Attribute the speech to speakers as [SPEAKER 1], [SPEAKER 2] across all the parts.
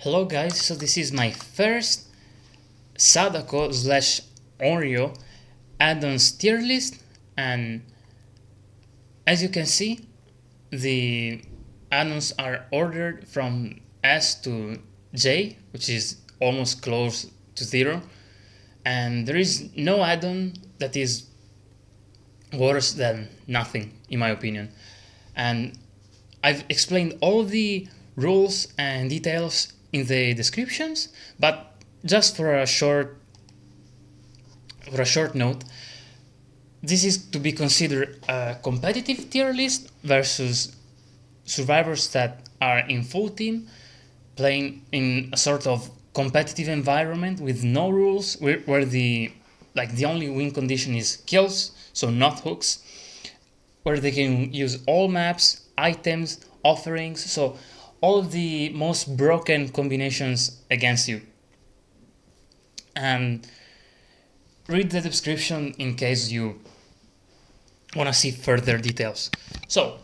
[SPEAKER 1] Hello guys, so this is my first Sadako slash Onryo add-ons tier list, and as you can see the add-ons are ordered from S to J, which is almost close to 0, and there is no add-on that is worse than nothing in my opinion. And I've explained all the rules and details in the descriptions, but just for a short note, this is to be considered a competitive tier list versus survivors that are in full team playing in a sort of competitive environment with no rules, where the only win condition is kills, so not hooks, where they can use all maps, items, offerings, so all of the most broken combinations against you. And read the description in case you want to see further details. So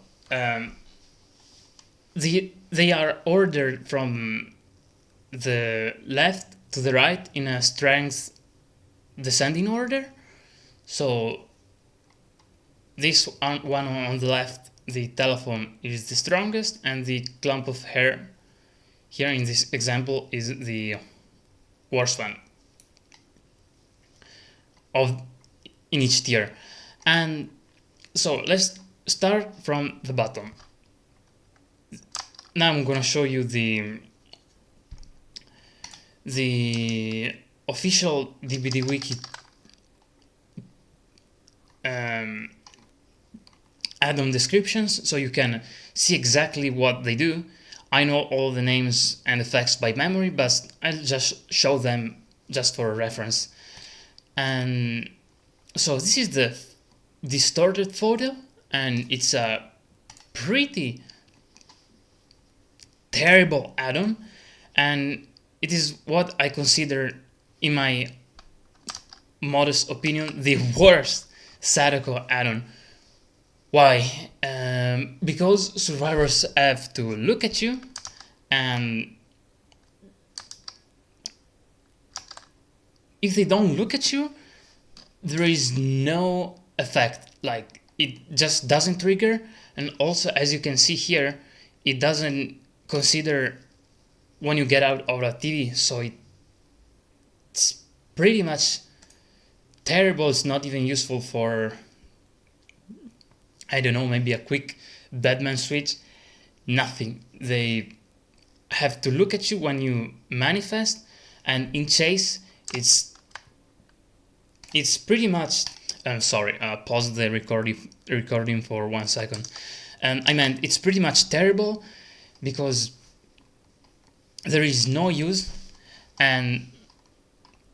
[SPEAKER 1] they are ordered from the left to the right in a strength descending order. So this one on the left, the telephone, is the strongest, and the clump of hair here in this example is the worst one in each tier. And so let's start from the bottom. Now I'm gonna show you the official DBD wiki add-on descriptions, so you can see exactly what they do. I know all the names and effects by memory, but I'll just show them just for reference. And so this is the distorted photo, and it's a pretty terrible add-on, and it is what I consider, in my modest opinion, the worst Sadako add-on. Why? Because survivors have to look at you, and if they don't look at you, there is no effect. Like, it just doesn't trigger. And also, as you can see here, it doesn't consider when you get out of a TV, so it's pretty much terrible. It's not even useful for, I don't know, maybe a quick Batman switch. Nothing. They have to look at you when you manifest, and in chase it's pretty much, I'm sorry, pause the recording for 1 second. I meant it's pretty much terrible because there is no use. And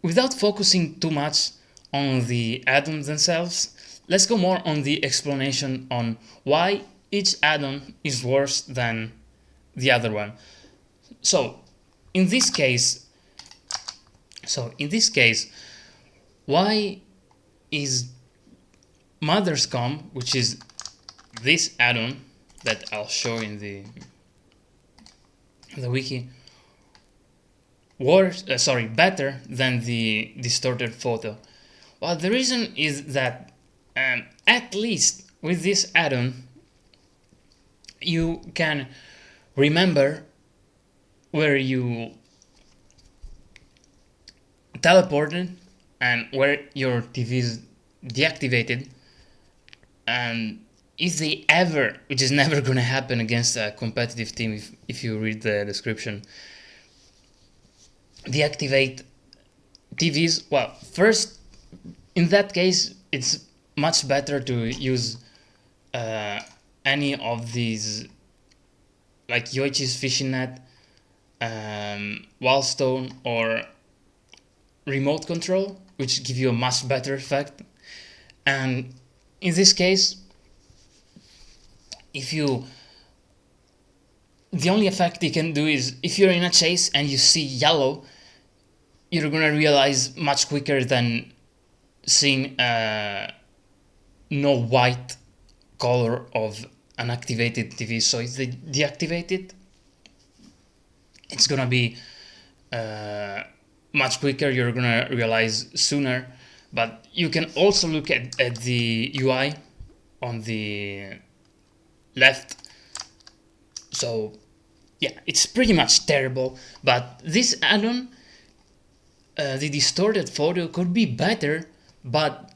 [SPEAKER 1] without focusing too much on the add-ons themselves, let's go more on the explanation on why each add-on is worse than the other one. So in this case, why is Mother's Com, which is this add-on that I'll show in the wiki, better than the distorted photo? Well, the reason is that at least with this add-on you can remember where you teleported and where your TV is deactivated, and if they ever, which is never gonna happen against a competitive team if you read the description, deactivate TVs, well, first, in that case, it's much better to use any of these, like Yoichi's fishing net, wallstone, or remote control, which give you a much better effect. And in this case, the only effect you can do is, if you're in a chase and you see yellow, you're gonna realize much quicker than seeing no white color of an activated TV. So if they deactivate it, it's gonna be much quicker, you're gonna realize sooner. But you can also look at the UI on the left. So yeah, it's pretty much terrible, but this add-on, the distorted photo could be better, but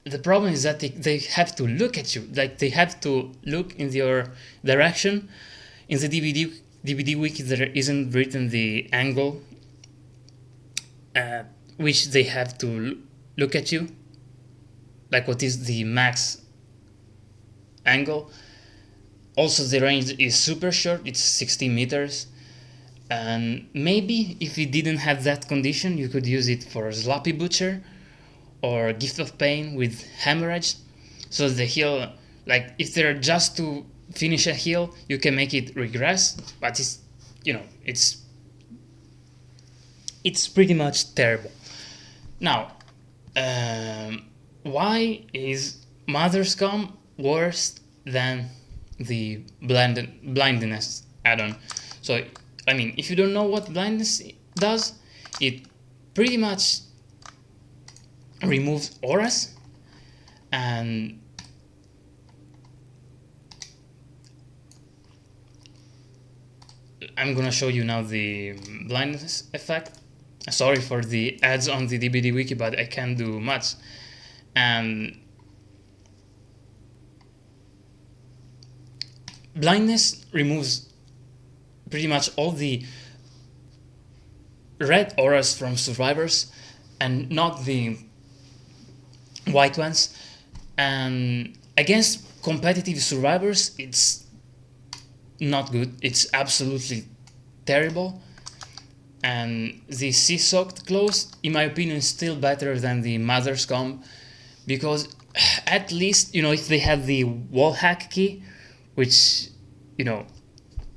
[SPEAKER 1] the problem is that they have to look at you, like they have to look in your direction. In the DBD wiki there isn't written the angle which they have to look at you, like what is the max angle. Also the range is super short, it's 16 meters, and maybe if you didn't have that condition you could use it for Sloppy Butcher or Gift of Pain with Hemorrhage. So the heal, like if they're just to finish a heal, you can make it regress, but it's, you know, it's pretty much terrible. Now, why is Mother's Comb worse than the blindness add-on? So, I mean, if you don't know what blindness does, it pretty much removes auras, and I'm gonna show you now the blindness effect. Sorry for the ads on the DBD wiki, but I can't do much. And blindness removes pretty much all the red auras from survivors and not the white ones. And against competitive survivors, it's not good. It's absolutely terrible. And the sea-soaked clothes, in my opinion, is still better than the Mother's Comb, because at least, you know, if they have the wall hack key, which, you know,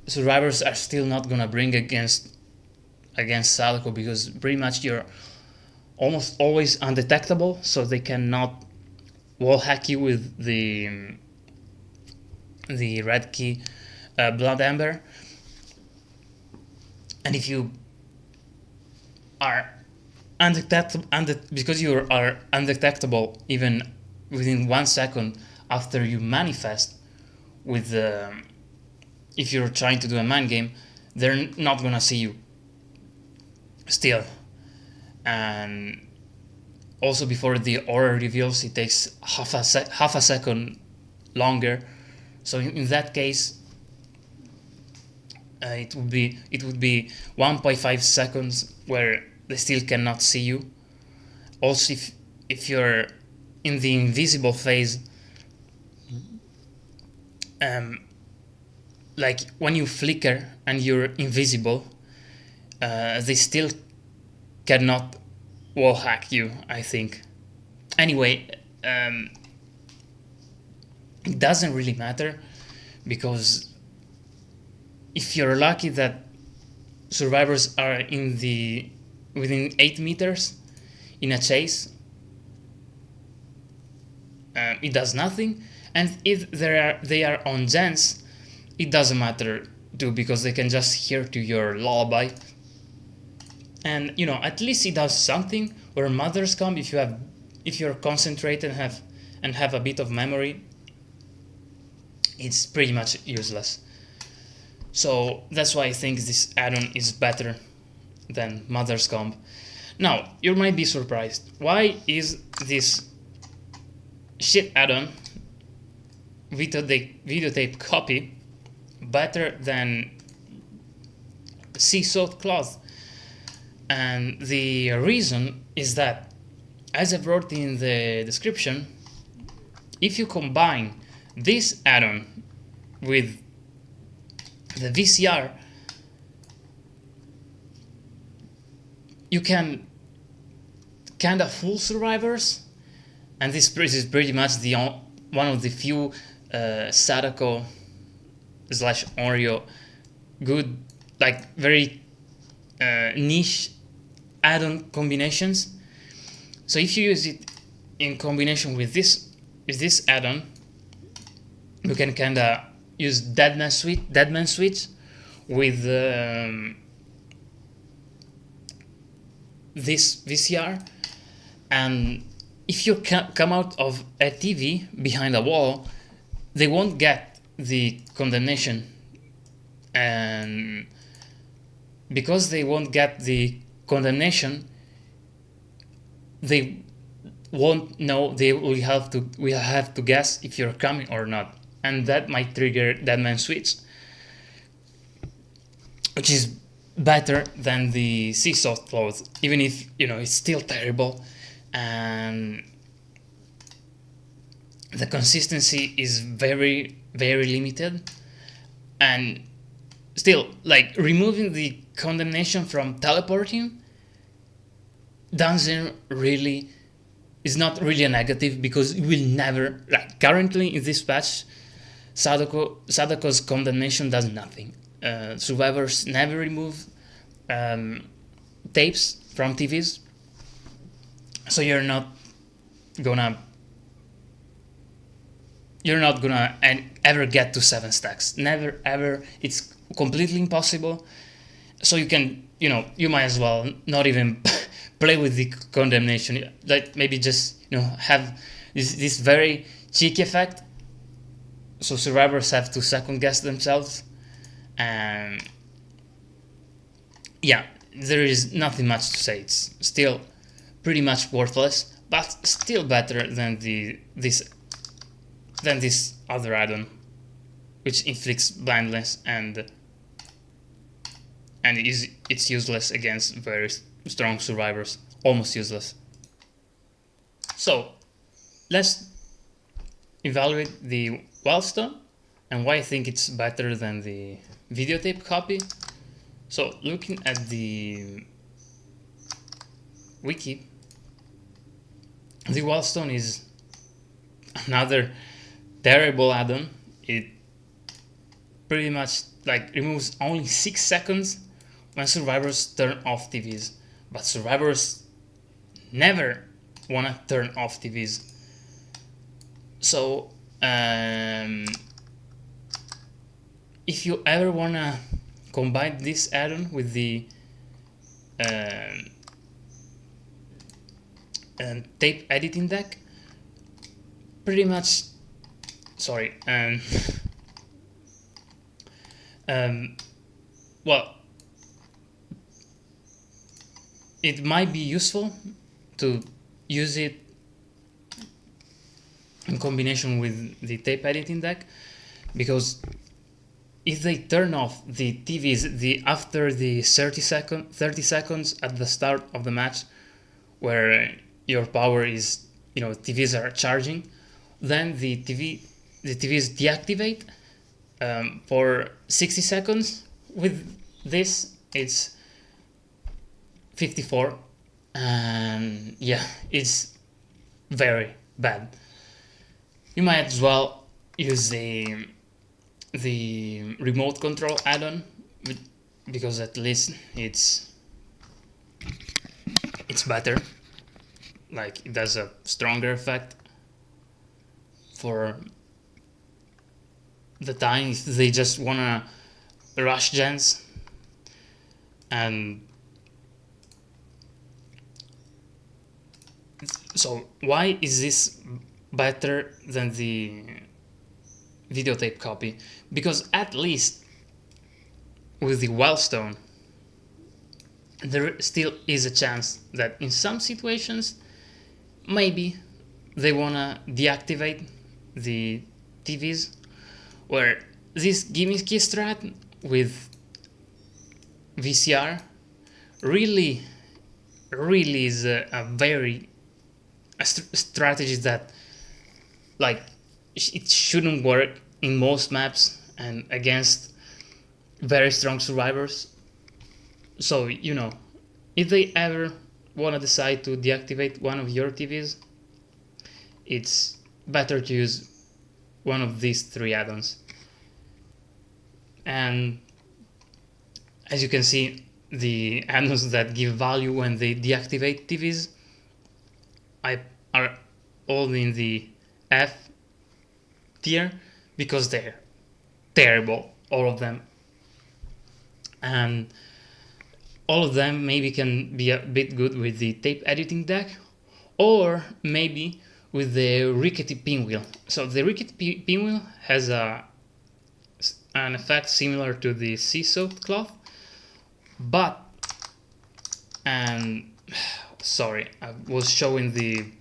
[SPEAKER 1] survivors are still not gonna bring against Sadako, because pretty much you're almost always undetectable, so they cannot wall hack you with the red key Blood Amber. And if you are undetectable, because you are undetectable even within 1 second after you manifest with if you're trying to do a mind game, they're not gonna see you still. And also before the aura reveals, it takes half a second longer. So in that case, it would be 1.5 seconds where they still cannot see you. Also, if you're in the invisible phase, like when you flicker and you're invisible, they still cannot wall hack you, I think. Anyway, it doesn't really matter, because if you're lucky that survivors are within 8 meters in a chase, it does nothing. And if they are on gens, it doesn't matter too, because they can just hear to your lullaby. And you know, at least it does something. Where Mother's Comb, if you're concentrated and have a bit of memory, it's pretty much useless. So that's why I think this add-on is better than Mother's Comb. Now, you might be surprised. Why is this shit add-on, Videotape Copy, better than sea-soaked cloth? And the reason is that, as I wrote in the description, if you combine this add-on with the VCR, you can kinda fool survivors, and this is pretty much one of the few Sadako / Onryo good, like very niche add-on combinations. So if you use it in combination with this add-on, you can kinda use Deadman Switch with this VCR, and if you come out of a TV behind a wall, they won't get the condemnation, and because they won't get the condemnation, they won't know. They will have to guess if you're coming or not, and that might trigger Deadman Switch, which is better than the seesaw clothes, even if it's still terrible, and the consistency is very, very limited. And still, like, removing the condemnation from teleporting is not really a negative, because you will never, like currently in this patch, Sadako's condemnation does nothing. Survivors never remove tapes from TVs, so you're not gonna ever get to 7 stacks. Never ever. It's completely impossible. So you can, you might as well not even play with the condemnation. Like, maybe just have this very cheeky effect, so survivors have to second guess themselves. And yeah, there is nothing much to say. It's still pretty much worthless, but still better than this other add-on, which inflicts blindness and it's useless against very strong survivors, almost useless. So let's evaluate the Wellstone and why I think it's better than the Videotape Copy. So looking at the wiki, the Wellstone is another terrible add-on. It pretty much removes only 6 seconds when survivors turn off TVs, but survivors never wanna turn off TVs. So if you ever wanna combine this add-on with the tape editing deck, pretty much, sorry, well, it might be useful to use it in combination with the tape editing deck, because if they turn off the TVs after the 30 seconds at the start of the match, where your power is, TVs are charging, then the TVs deactivate for 60 seconds. With this, it's 54, and yeah, it's very bad. You might as well use the remote control add-on, because at least it's better. Like, it does a stronger effect for the time if they just wanna rush gens. And so why is this better than the Videotape Copy? Because at least with the Wellstone, there still is a chance that in some situations maybe they wanna deactivate the TVs, where this gimmicky strat with VCR really is a very strategy that, like, it shouldn't work in most maps and against very strong survivors. So, if they ever want to decide to deactivate one of your TVs, it's better to use one of these 3 add-ons. And as you can see, the add-ons that give value when they deactivate TVs are all in the F tier, because they're terrible, all of them. And all of them maybe can be a bit good with the tape editing deck, or maybe with the Rickety Pinwheel. So the Rickety Pinwheel has an effect similar to the sea-soaked cloth, but, and sorry, I was showing the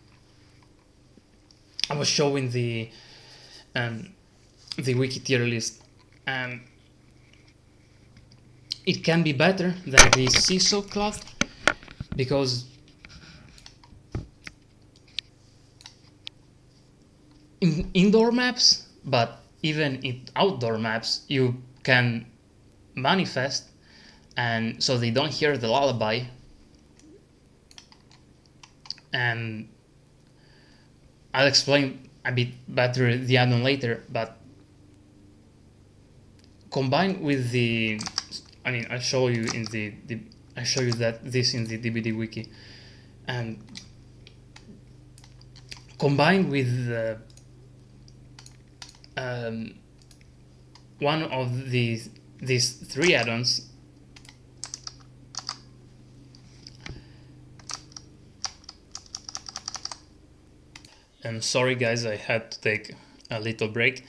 [SPEAKER 1] wiki tier list, and it can be better than the sea-soaked cloth because in indoor maps, but even in outdoor maps, you can manifest, and so they don't hear the lullaby. And I'll explain a bit better the add-on later, but combined with the, I mean, I show you in I show you that this in the DBD wiki, and combined with one of these three add-ons, I'm sorry guys, I had to take a little break.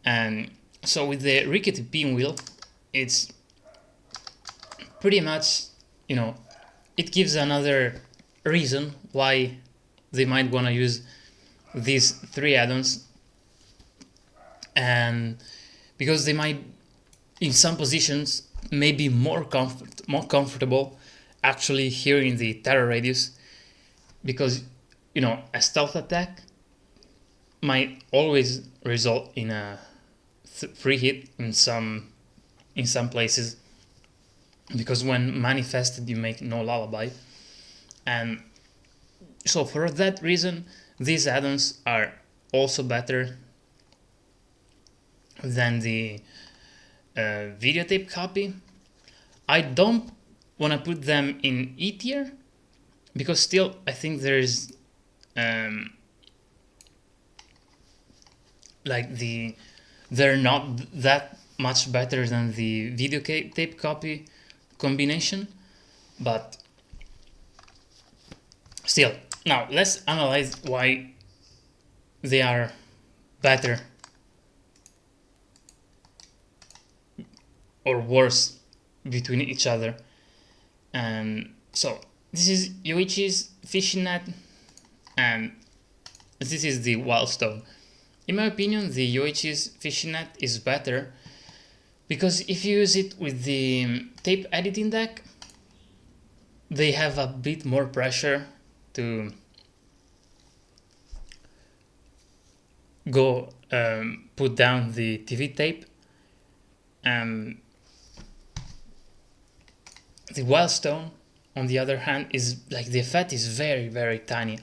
[SPEAKER 1] And so with the Rickety Pinwheel, it's pretty much, you know, it gives another reason why they might want to use these three add-ons, and because they might, in some positions, maybe more comfortable actually hearing the terror radius, because, you know, a stealth attack might always result in a free hit in some places, because when manifested you make no lullaby. And so for that reason, these add-ons are also better than the videotape copy. I don't want to put them in E tier because still I think there's they're not that much better than the videotape copy combination, but still. Now let's analyze why they are better or worse between each other. And so this is Yoichi's fishing net, and this is the wildstone. In my opinion, the Yoichi's fishing net is better because if you use it with the tape editing deck, they have a bit more pressure to go put down the TV tape, and the wildstone, on the other hand, is like the effect is very, very tiny.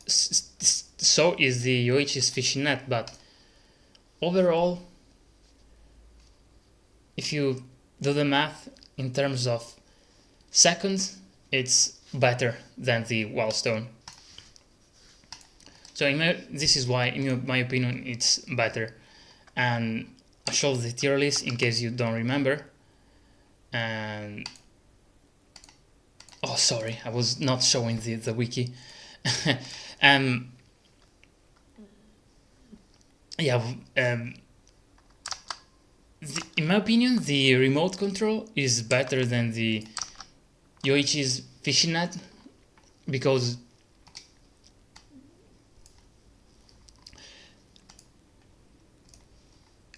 [SPEAKER 1] So is the Yoichi's fishing net, but overall, if you do the math in terms of seconds, it's better than the wildstone. So this is why, in my opinion, it's better. And I showed the tier list in case you don't remember. And oh, sorry, I was not showing the wiki. Yeah, in my opinion, the remote control is better than the Yoichi's fishing net because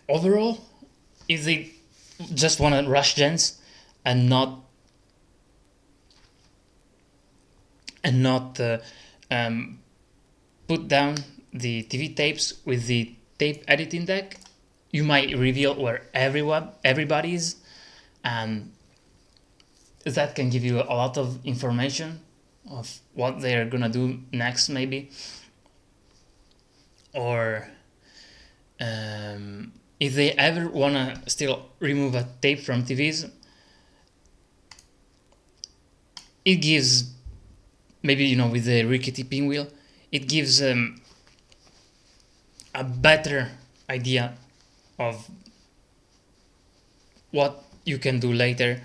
[SPEAKER 1] overall, if they just want to rush gens and not put down the TV tapes with the tape editing deck, you might reveal where everybody is, and that can give you a lot of information of what they're gonna do next, maybe, or if they ever wanna still remove a tape from TVs, it gives, maybe, you know, with the Rickety Pinwheel, it gives a better idea of what you can do later,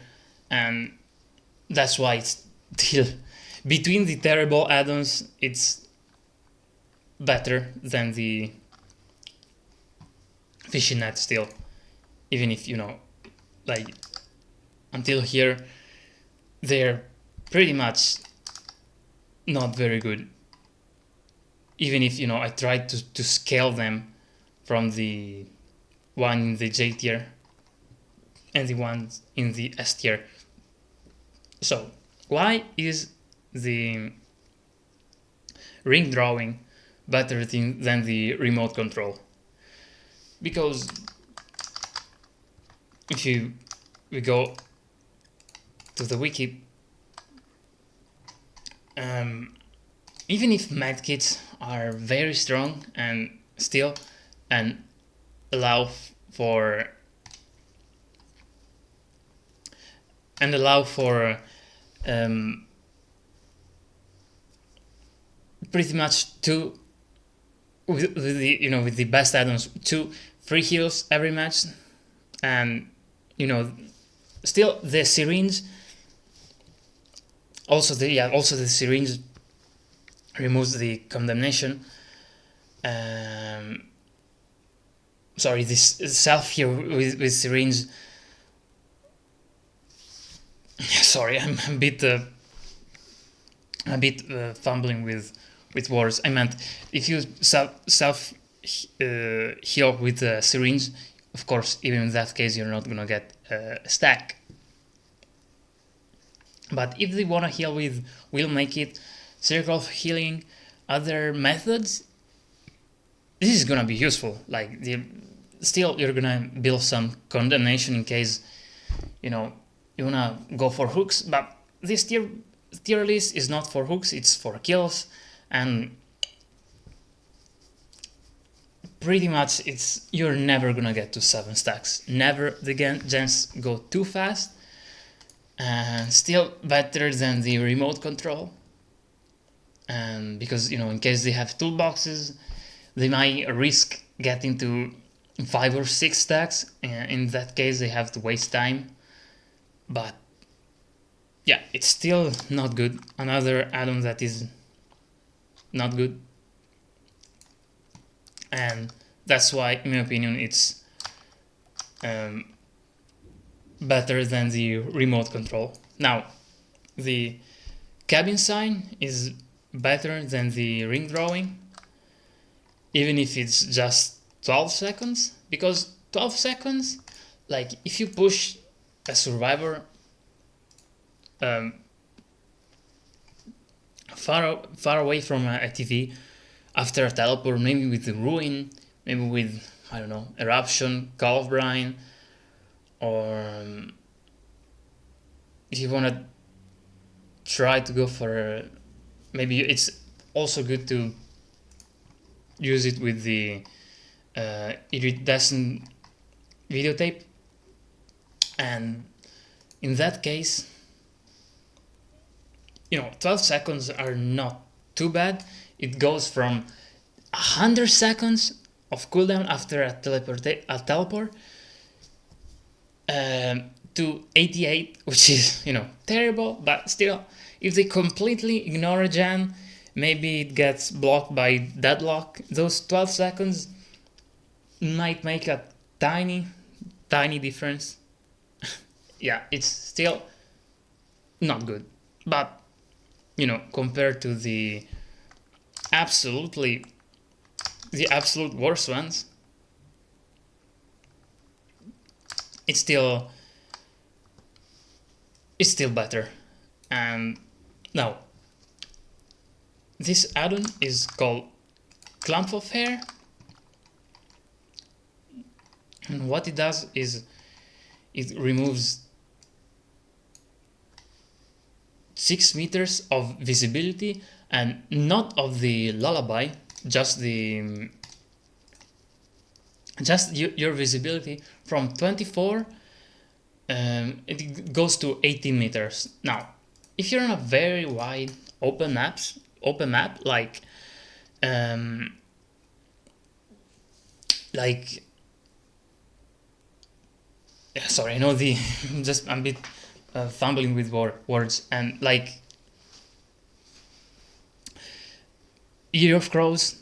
[SPEAKER 1] and that's why it's still between the terrible add-ons, it's better than the fishing net still, even if, you know, like until here they're pretty much not very good, even if, you know, I tried to scale them from the one in the J tier and the ones in the S tier. So why is the ring drawing better than the remote control? Because if we go to the wiki, even if medkits are very strong and still and allow for pretty much two with the, you know, with the best add-ons, 2 free heals every match, and, you know, still the syringe, also the syringe removes the condemnation. Sorry, this self here with syringe. Sorry, I'm a bit fumbling with words. I meant if you self heal with a syringe, of course, even in that case, you're not gonna get a stack. But if they wanna heal with Will Make It, Circle of Healing, other methods, this is gonna be useful. Like, still you're gonna build some condemnation in case, you know, you wanna go for hooks. But this tier list is not for hooks; it's for kills, and pretty much you're never gonna get to 7 stacks. Never. The gens go too fast, and still better than the remote control. And because, you know, in case they have toolboxes, they might risk getting to 5 or 6 stacks. In that case, they have to waste time. But yeah, it's still not good. Another add-on that is not good. And that's why, in my opinion, it's better than the remote control. Now, the cabin sign is better than the ring drawing, even if it's just 12 seconds, because 12 seconds, like, if you push a survivor far away from a TV after a teleport, maybe with the ruin, maybe with, I don't know, eruption, call of brine, or if you want to try to go for, maybe it's also good to use it with the Iridescent Videotape, and in that case, you know, 12 seconds are not too bad. It goes from 100 seconds of cooldown after a teleport to 88, which is, you know, terrible, but still, if they completely ignore a gen, maybe it gets blocked by deadlock. Those 12 seconds might make a tiny difference. Yeah, it's still not good, but, you know, compared to the absolute worst ones, it's still better. And now, this add-on is called Clump of Hair, and what it does is it removes 6 meters of visibility, and not of the lullaby, just your visibility from 24. It goes to 18 meters. Now, if you're on a very wide open map, like sorry, I know the just I'm a bit fumbling with words, and like Year of Crows,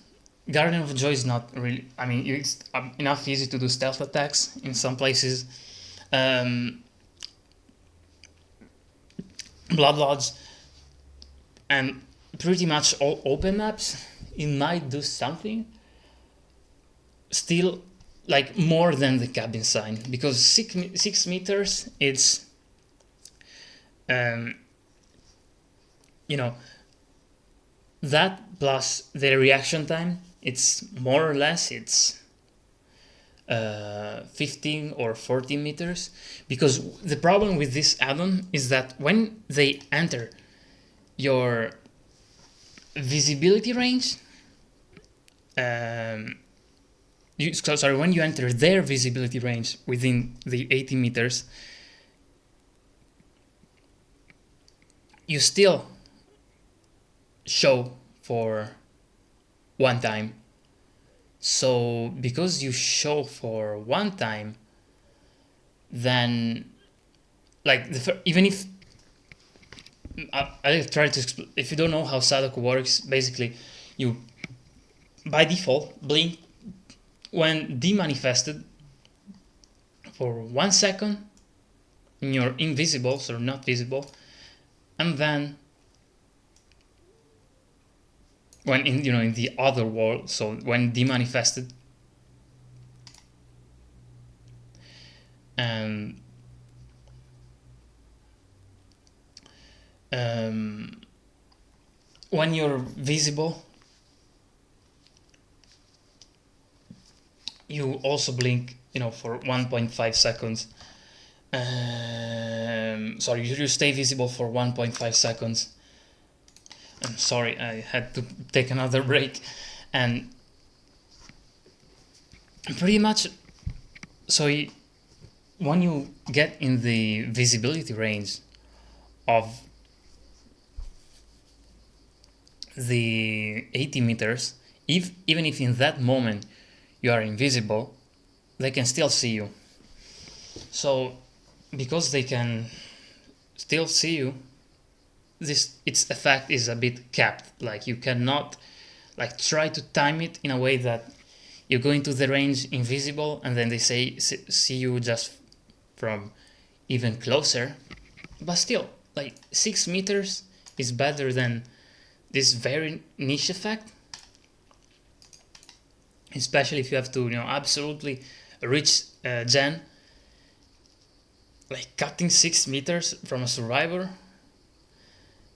[SPEAKER 1] Guardian of Joy is not really, I mean, it's enough easy to do stealth attacks in some places. Blood Lodge and pretty much all open maps, it might do something. Still, like more than the cabin sign, because 6 meters, it's you know, that plus the reaction time, it's more or less, it's 15 or 14 meters, because the problem with this add-on is that when they enter your visibility range, when you enter their visibility range within the 80 meters, you still show for one time. So because you show for one time, then like even if I'll try to explain. If you don't know how Sadako works, basically you by default blink when demanifested for 1 second, and you're invisible, so not visible, and then when in the other world, so when demanifested, and when you're visible, you also blink, for 1.5 seconds. Sorry, you stay visible for 1.5 seconds. I'm sorry, I had to take another break. And pretty much, so when you get in the visibility range of the 80 meters, even if in that moment you are invisible, they can still see you. So because they can still see you, its effect is a bit capped. Like you cannot try to time it in a way that you go into the range invisible and then they see you just from even closer. But still, 6 meters is better than this very niche effect, especially if you have to absolutely reach gen. Cutting 6 meters from a survivor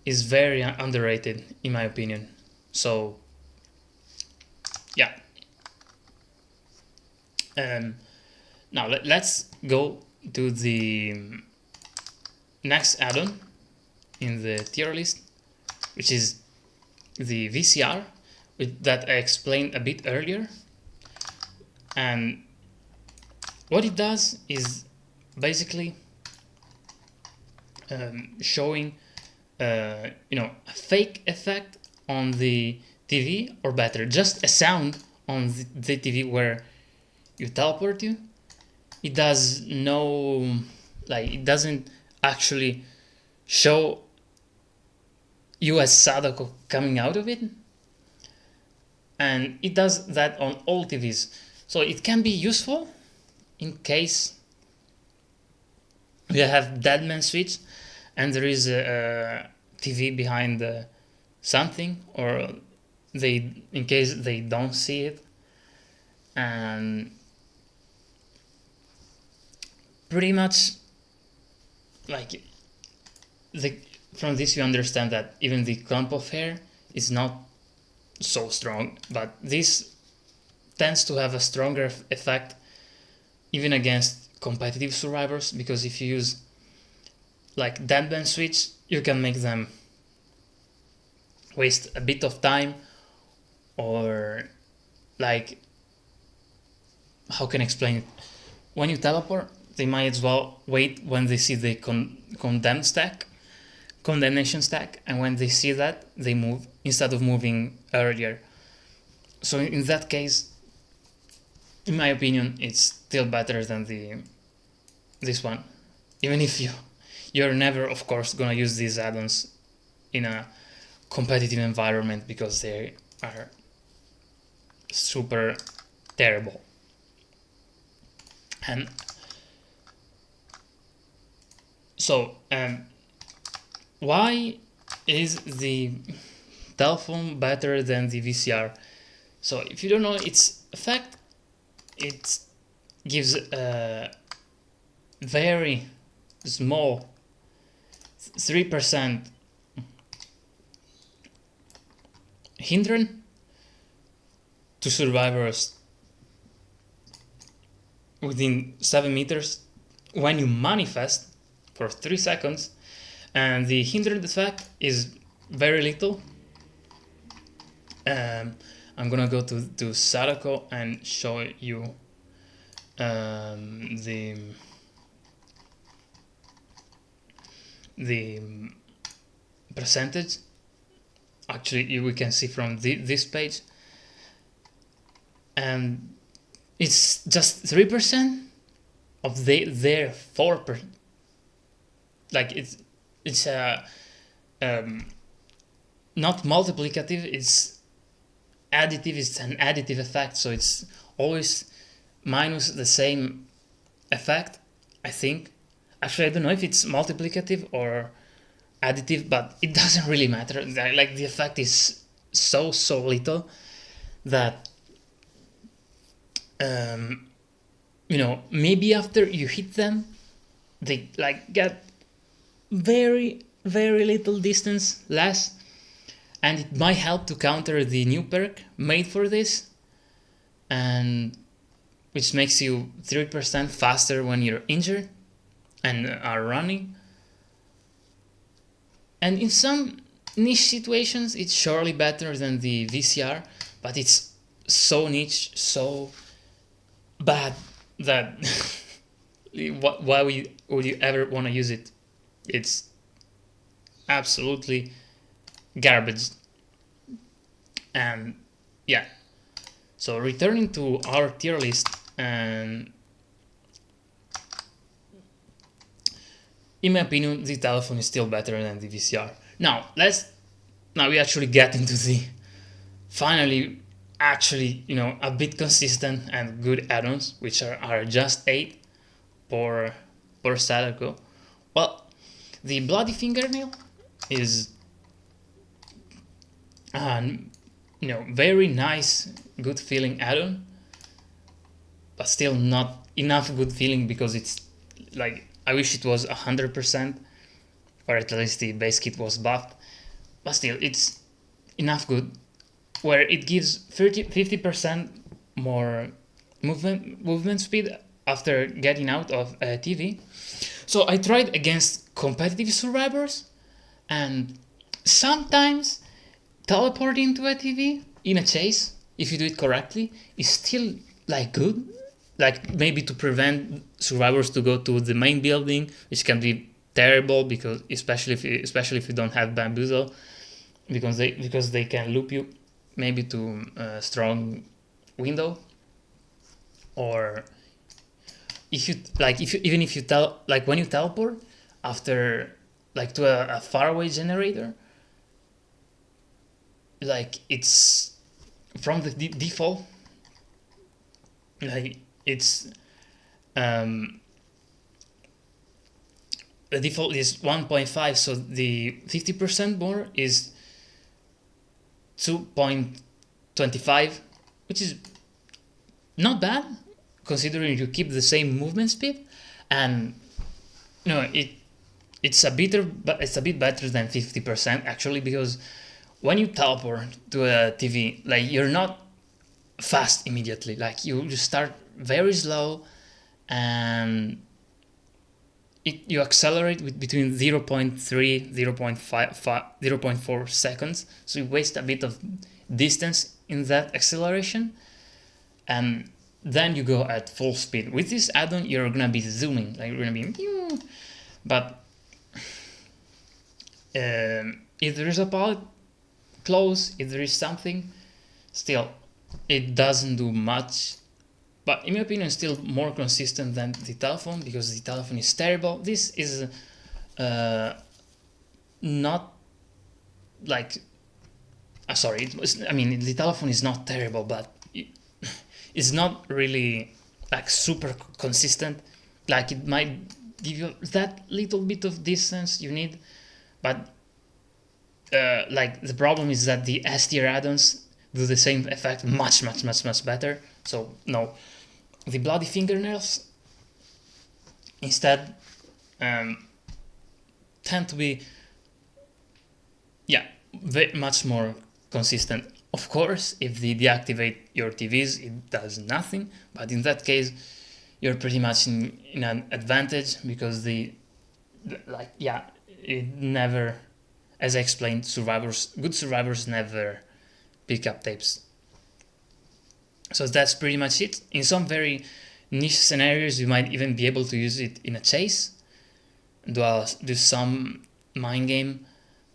[SPEAKER 1] is very underrated in my opinion. So yeah. Now let's go to the next add-on in the tier list, which is the VCR, that I explained a bit earlier. And what it does is basically showing a fake effect on the TV, or better, just a sound on the TV where you teleport you. It does no, it doesn't actually show you as Sadako coming out of it, and it does that on all TVs. So it can be useful in case you have deadman switch and there is a TV behind something, or in case they don't see it. And pretty much from this you understand that even the clump of hair is not so strong, but this tends to have a stronger effect even against competitive survivors, because if you use deadband switch, you can make them waste a bit of time, or how can I explain it? When you teleport, they might as well wait when they see the condemnation stack, and when they see that, they move instead of moving earlier. So in that case, in my opinion, it's still better than this one, even if you you're never, of course, gonna use these add-ons in a competitive environment because they are super terrible. And so, why is the telephone better than the VCR? So if you don't know its effect, it gives a very small 3% hindrance to survivors within 7 meters when you manifest for 3 seconds, and the hindrance effect is very little. I'm gonna go to Sadako and show you the percentage. Actually, we can see from this page, and it's just 3% of their 4%. Like it's a not multiplicative, it's additive. It's an additive effect, so it's always minus the same effect, I think. Actually, I don't know if it's multiplicative or additive, but it doesn't really matter. Like, the effect is so little that you know, maybe after you hit them, they like get very little distance less, and it might help to counter the new perk made for this, and which makes you 3% faster when you're injured and are running. And in some niche situations, it's surely better than the VCR, but it's so niche, so bad that why would you ever want to use it? It's absolutely garbage. And yeah, so returning to our tier list, and in my opinion, the telephone is still better than the VCR. Now we actually get into the finally actually, you know, a bit consistent and good add-ons, which are just 8 per Sadako. Well, the Bloody Fingernail is you know, very nice, good feeling add-on, but still not enough good feeling, because it's like, I wish it was 100%, or at least the base kit was buffed, but still it's enough good, where it gives 50% more movement speed after getting out of a TV. So I tried against competitive survivors, and sometimes teleporting to a TV in a chase, if you do it correctly, is still like good. Like, maybe to prevent survivors to go to the main building, which can be terrible, because especially if you don't have bamboozle, because they can loop you maybe to a strong window, or even if you when you teleport after, like, to a faraway generator, like, it's from the default, like, it's the default is 1.5, so the 50% more is 2.25, which is not bad considering you keep the same movement speed. And no, it's a bit better than 50% actually, because when you teleport to a TV, like, you're not fast immediately. Like, you start very slow, and you accelerate with between 0.3 0.4 seconds, so you waste a bit of distance in that acceleration, and then you go at full speed. With this add-on, you're gonna be zooming, like, you're gonna be pew! But if there is a pallet close, if there is something, still it doesn't do much. But in my opinion, still more consistent than the telephone, because the telephone is terrible. This is not like sorry, it was, I mean, the telephone is not terrible, but it's not really like super consistent. Like it might give you that little bit of distance you need, but like the problem is that the S tier add-ons do the same effect much better. So no, the bloody fingernails instead tend to be very much more consistent. Of course, if they deactivate your TVs, it does nothing, but in that case you're pretty much in an advantage, because it never, as I explained, good survivors never pick up tapes. So that's pretty much it. In some very niche scenarios, you might even be able to use it in a chase, do some mind game,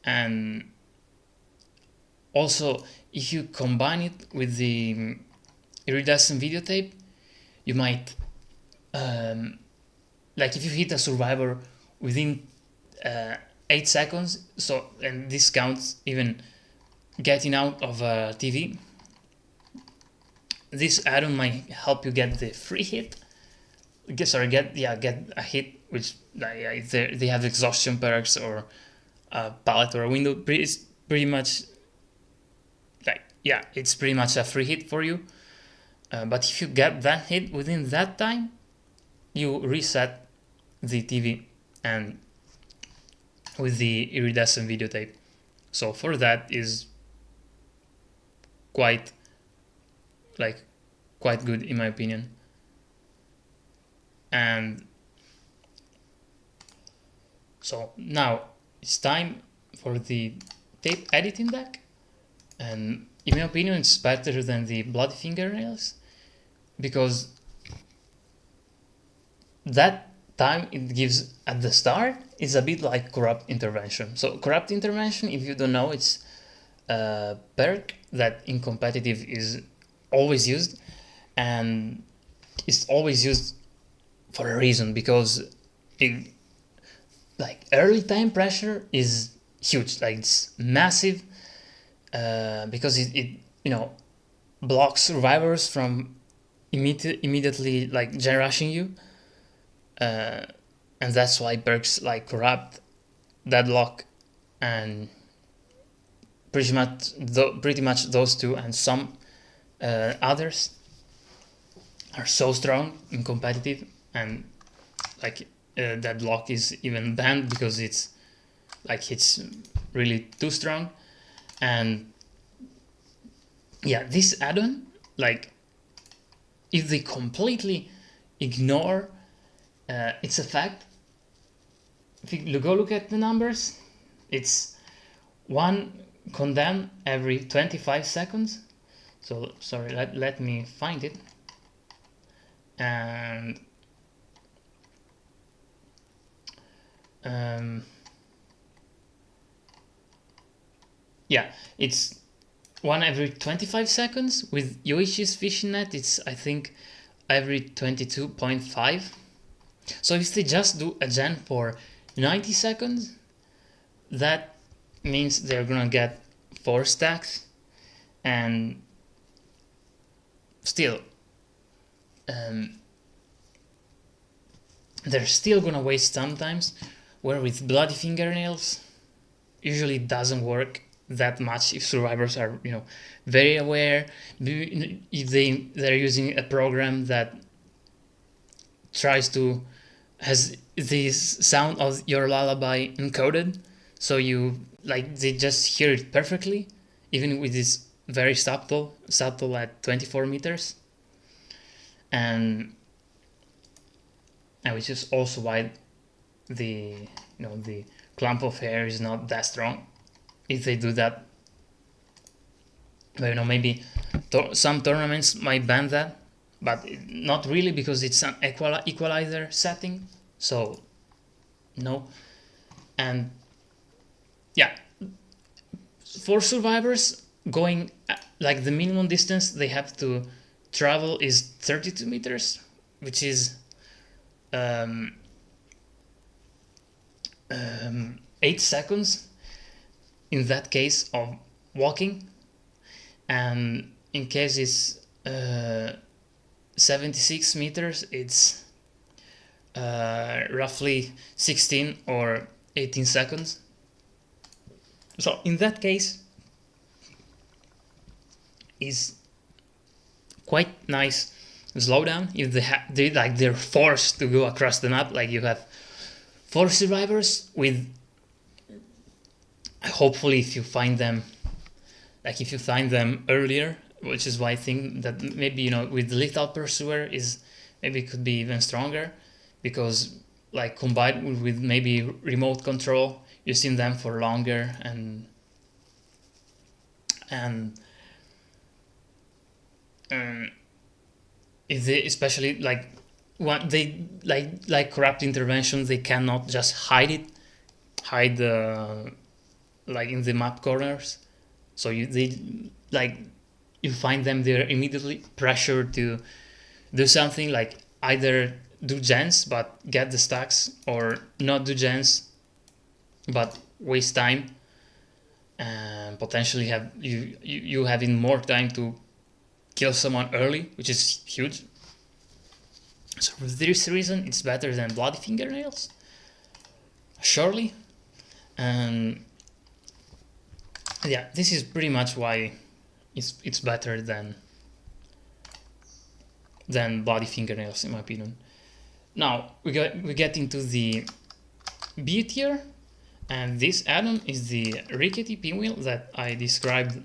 [SPEAKER 1] and also if you combine it with the Iridescent Videotape, you might like if you hit a survivor within 8 seconds, so, and this counts even getting out of a TV, this add-on might help you get the free hit. Get a hit, which they have exhaustion perks or a pallet or a window. It's pretty much it's pretty much a free hit for you. But if you get that hit within that time, you reset the TV and with the Iridescent Videotape. So for that is quite good in my opinion. And so now it's time for the tape editing deck, and in my opinion it's better than the bloody fingernails, because that time it gives at the start is a bit like corrupt intervention. So corrupt intervention, if you don't know, it's a perk that in competitive is always used, and it's always used for a reason, because early time pressure is huge, like it's massive, because it blocks survivors from immediately like gen rushing you, and that's why perks like corrupt, deadlock, and pretty much those two and some others are so strong in competitive, and deadlock is even banned because it's really too strong. And this add-on, if they completely ignore its effect, if you go look at the numbers, it's 1 condemn every 25 seconds. So sorry, let me find it. And it's 1 every 25 seconds. With Yoichi's fishing net, it's I think every 22.5. So if they just do a gen for 90 seconds, that means they're gonna get 4 stacks, and still they're still gonna waste sometimes, where with bloody fingernails usually doesn't work that much if survivors are very aware, if they're using a program that has the sound of your lullaby encoded, so they just hear it perfectly, even with this very subtle at 24 meters, and which is also why the clump of hair is not that strong if they do that. But maybe some tournaments might ban that, but not really, because it's an equalizer setting, so no. And for survivors, going the minimum distance they have to travel is 32 meters, which is 8 seconds in that case of walking, and in case it's 76 meters, it's roughly 16 or 18 seconds. So in that case, is quite nice slowdown if they're forced to go across the map. Like you have 4 survivors with, hopefully if you find them earlier, which is why I think that maybe, you know, with Lethal Pursuer is maybe could be even stronger, because like combined with maybe remote control, you've seen them for longer, and if they, especially like what they like corrupt intervention, they cannot just hide like in the map corners. So you find them, they're immediately pressured to do something, like either do gens but get the stacks, or not do gens but waste time and potentially have you having more time to kill someone early, which is huge. So for this reason, it's better than Bloody Fingernails, surely. And yeah, this is pretty much why it's better than Bloody Fingernails, in my opinion. Now we get into the B tier, and this add-on is the Rickety Pinwheel that I described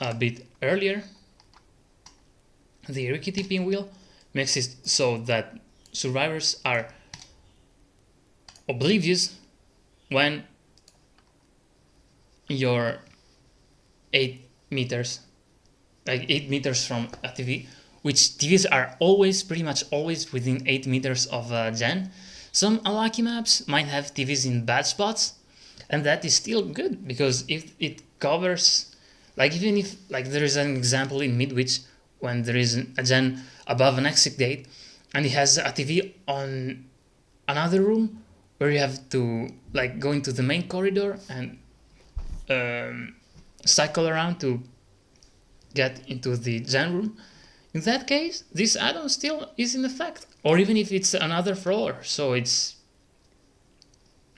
[SPEAKER 1] a bit earlier. The Rickety Pinwheel makes it so that survivors are oblivious when you're 8 meters from a TV, which TVs are always, pretty much always within 8 meters of a gen. Some unlucky maps might have TVs in bad spots, and that is still good, because if it covers, like even if like there is an example in Midwich when there is a gen above an exit gate and it has a TV on another room where you have to like go into the main corridor and cycle around to get into the gen room. In that case, this add-on still is in effect, or even if it's another floor. So it's,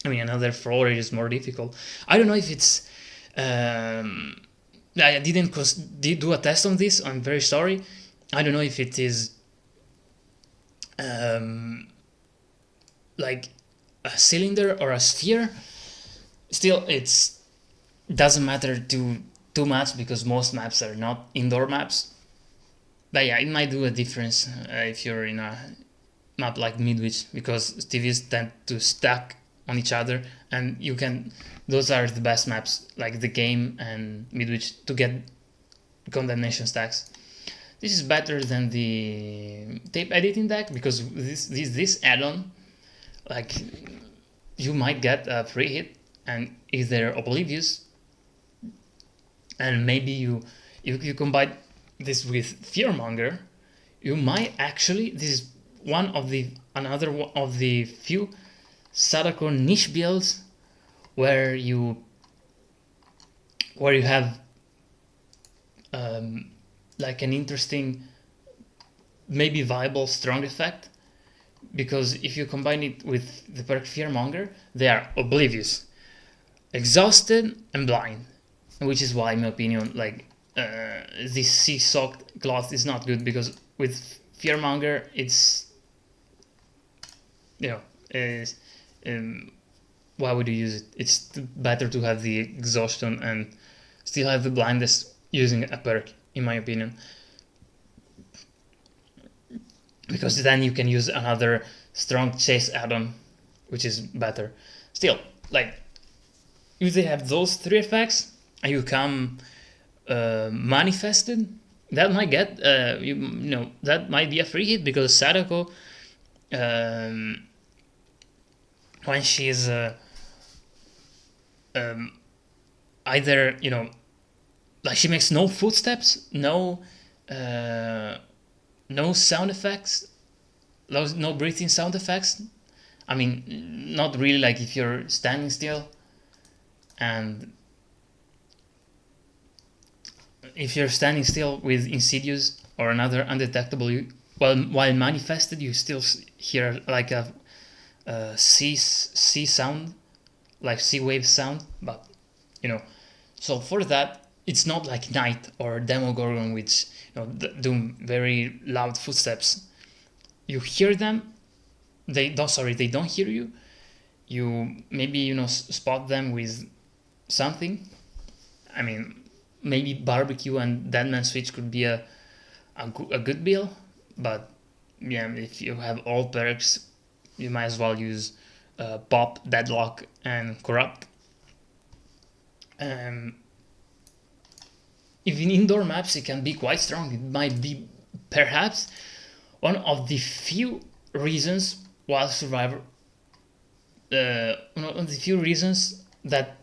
[SPEAKER 1] I mean, another floor is more difficult. I don't know if it's I didn't do a test on this, I'm very sorry. I don't know if it is like a cylinder or a sphere. Still, it doesn't matter too much, because most maps are not indoor maps. But yeah, it might do a difference if you're in a map like Midwich, because TVs tend to stack on each other, and you can, those are the best maps, like the game and Midwich, to get condemnation stacks. This is better than the tape editing deck, because this add-on, like, you might get a free hit, and if they're oblivious, and maybe you combine this with Fearmonger, you might actually, this is another one of the few Sadako niche builds where you have like an interesting, maybe viable strong effect, because if you combine it with the perk Fearmonger, they are oblivious, exhausted, and blind, which is why, in my opinion, like this sea-soaked cloth is not good, because with Fearmonger, it's, you know, why would you use it? It's better to have the exhaustion and still have the blindness using a perk, in my opinion, because then you can use another strong chase add-on, which is better. Still, like, if they have those 3 effects and you come manifested, that might get you know, that might be a free hit, because Sadako, when she's either, you know, like, she makes no footsteps, no sound effects, no breathing sound effects, I mean, not really, like if you're standing still, and if you're standing still with Insidious or another undetectable, while manifested, you still hear like a C sound, like C wave sound, but you know. So for that, it's not like Night or Demogorgon, which do very loud footsteps. You hear them, they don't hear you. You maybe spot them with something. I mean, maybe Barbecue and Deadman Switch could be a good bill, but yeah, if you have all perks, you might as well use Pop, Deadlock, and Corrupt. Even indoor maps, it can be quite strong. It might be perhaps one of the few reasons why Survivor, one of the few reasons that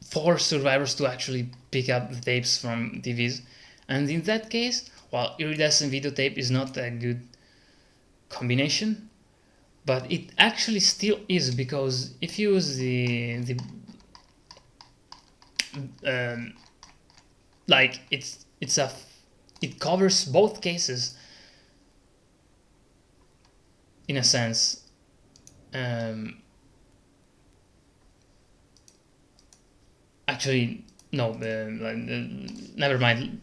[SPEAKER 1] force survivors to actually pick up the tapes from TVs. And in that case, while Iridescent Videotape is not a good combination, but it actually still is, because if you use like it covers both cases in a sense. Actually, no, never mind.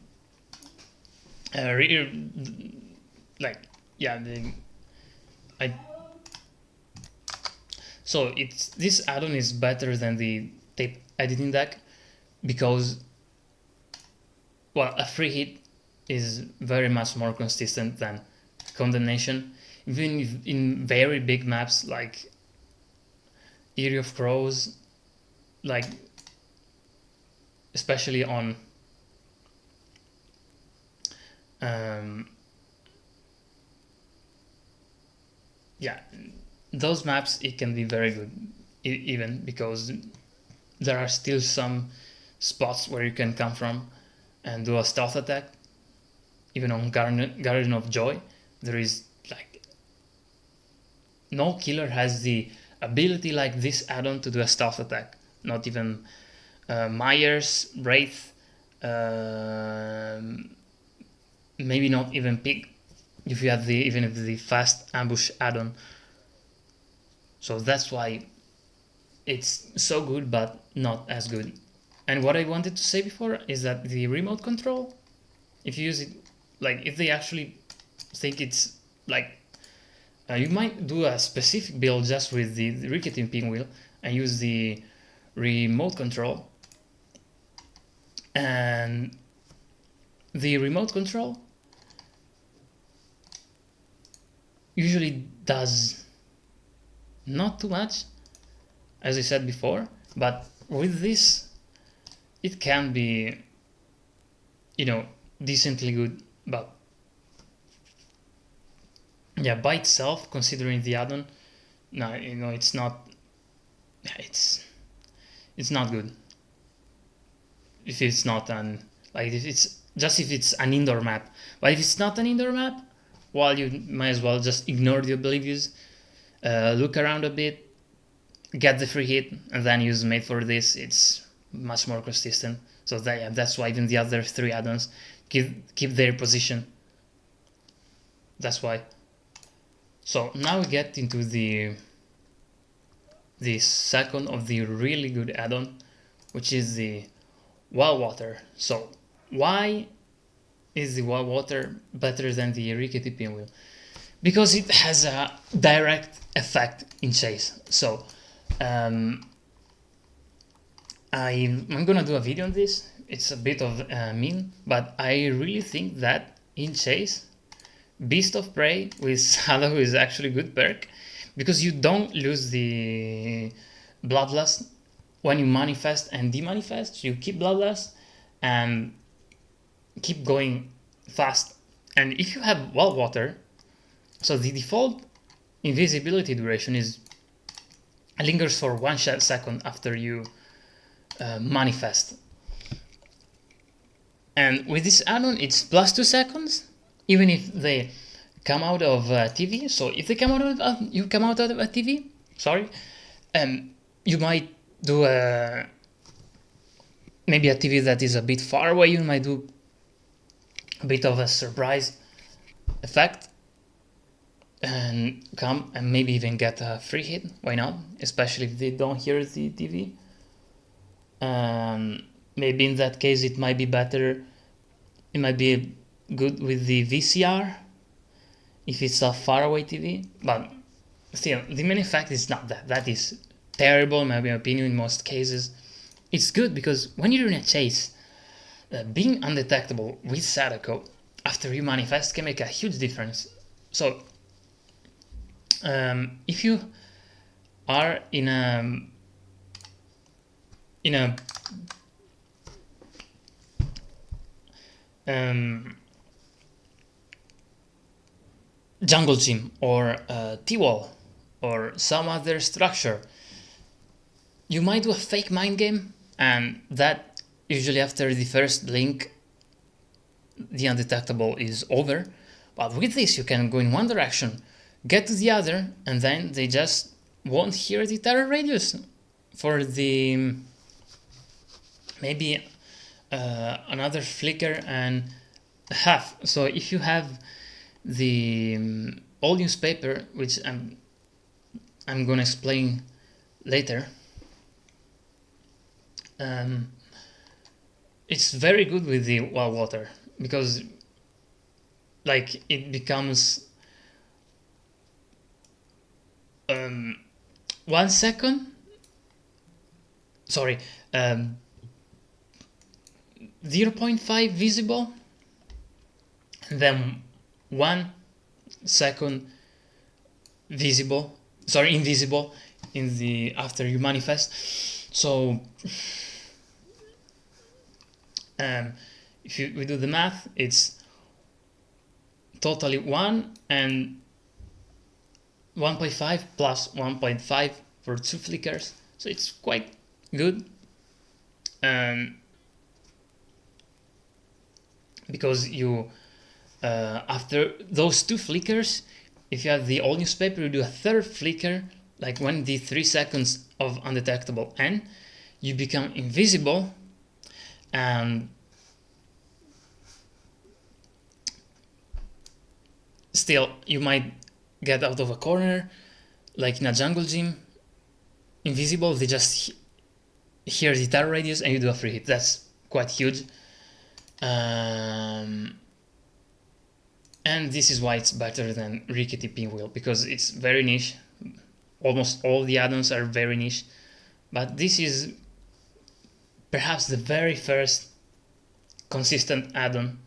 [SPEAKER 1] So this add-on is better than the tape editing deck because, well, a free hit is very much more consistent than condemnation, even if in very big maps like Eyrie of Crows, like especially on those maps, it can be very good, even because there are still some spots where you can come from and do a stealth attack. Even on Garden of Joy, there is like no killer has the ability like this add-on to do a stealth attack. Not even Myers, Wraith, maybe not even Pig, if you have the fast ambush add-on. So that's why it's so good, but not as good. And what I wanted to say before is that the remote control, if you use it, like if they actually think it's like, you might do a specific build just with the Rickety Pinwheel and use the remote control. And the remote control usually does not too much, as I said before, but with this it can be decently good. But yeah, by itself, considering the add-on, no, it's not good. If it's not if it's an indoor map. But if it's not an indoor map, well, you might as well just ignore the Oblivious, look around a bit, get the free hit, and then use Made for This. It's much more consistent. So that's why even the other 3 add-ons keep their position. That's why. So now we get into the second of the really good add-on, which is the Well Water. So why is the Well Water better than the Rickety Pinwheel? Because it has a direct effect in chase. So I'm gonna do a video on this. It's a bit of a meme, but I really think that in chase, Beast of Prey with Sadako is actually a good perk, because you don't lose the Bloodlust when you manifest and demanifest. You keep Bloodlust and keep going fast. And if you have Well Water, so the default invisibility duration lingers for 1 second after you manifest. And with this add-on, it's plus 2 seconds, even if they come out of TV. So if they come out of a TV, sorry, you might do maybe a TV that is a bit far away. You might do a bit of a surprise effect and come and maybe even get a free hit. Why not? Especially if they don't hear the TV. Maybe in that case it might be better. It might be good with the VCR if it's a faraway TV, but still, the main effect is not that. That is terrible, in my opinion, in most cases. It's good because when you're in a chase, being undetectable with Sadako after you manifest can make a huge difference. So, if you are in a jungle gym or T-wall or some other structure, you might do a fake mind game, and that usually after the first blink the undetectable is over. But with this you can go in one direction, get to the other, and then they just won't hear the terror radius for the maybe another flicker and a half. So if you have the old newspaper, which I'm gonna explain later, it's very good with the well water, because like it becomes 1 second, sorry, 0.5 visible, and then 1 second visible, sorry, invisible in the after you manifest. So if we do the math, it's totally 1 and 1.5 plus 1.5 for 2 flickers, so it's quite good. Because you after those 2 flickers, if you have the old newspaper, you do a third flicker, like when the 3 seconds of undetectable end, you become invisible, and still you might get out of a corner, like in a jungle gym, invisible. They just hear the terror radius and you do a free hit. That's quite huge. And this is why it's better than Rickety Pinwheel, because it's very niche. Almost all the add-ons are very niche, but this is perhaps the very first consistent add-on.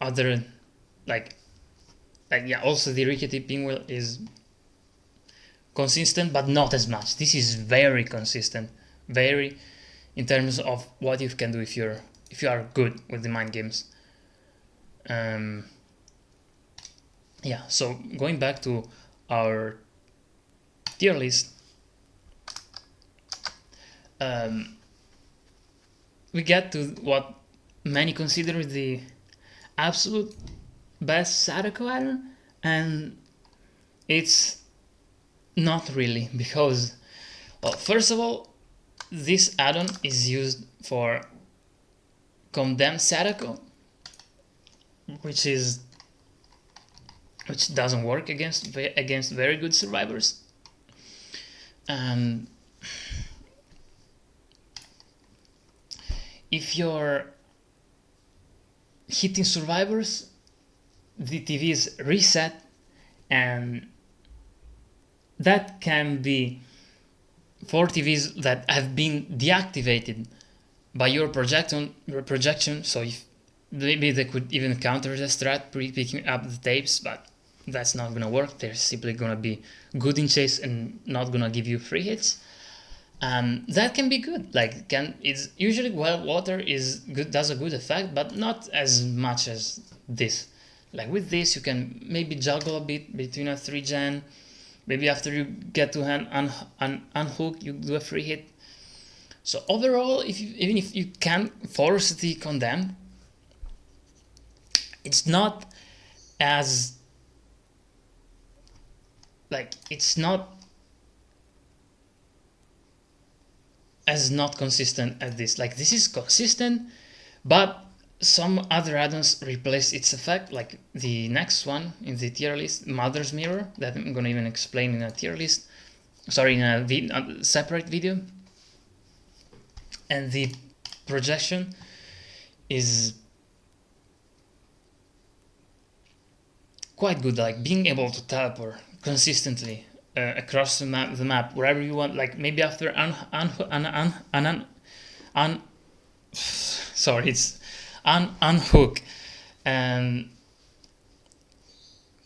[SPEAKER 1] Other like yeah, also the Rickety Pinwheel is consistent, but not as much. This is very consistent, very, in terms of what you can do if you are good with the mind games. Yeah, so going back to our tier list, we get to what many consider the absolute best Sadako add-on, and it's not really, because, well, first of all, this add-on is used for condemned Sadako, which doesn't work against very good survivors. And if you're hitting survivors, the TV is reset, and that can be for TVs that have been deactivated by your projection. So if maybe they could even counter the strat pre-picking up the tapes, but that's not gonna work. They're simply gonna be good in chase and not gonna give you free hits. That can be good. Like it's usually well water is good, does a good effect, but not as much as this. Like with this, you can maybe juggle a bit between a 3-gen. Maybe after you get to unhook, you do a free hit. So overall, even if you can't force the condemned, it's not as like it's not as not consistent as this. Like this is consistent, but some other add-ons replace its effect, like the next one in the tier list, Mother's Mirror, that I'm gonna even explain in a tier list, sorry, in a separate video. And the projection is quite good, like being able to teleport consistently across the map wherever you want, like maybe after sorry, it's unhook, and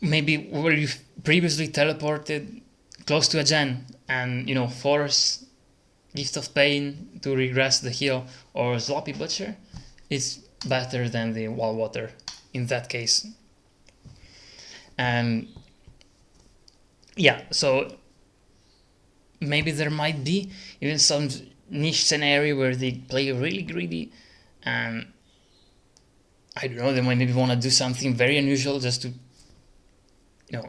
[SPEAKER 1] maybe where you previously teleported close to a gen and, you know, force Gift of Pain to regress the hill or Sloppy Butcher, it's better than the Wall Water in that case. And yeah, so maybe there might be even some niche scenario where they play really greedy, and I don't know, they might maybe want to do something very unusual just to, you know,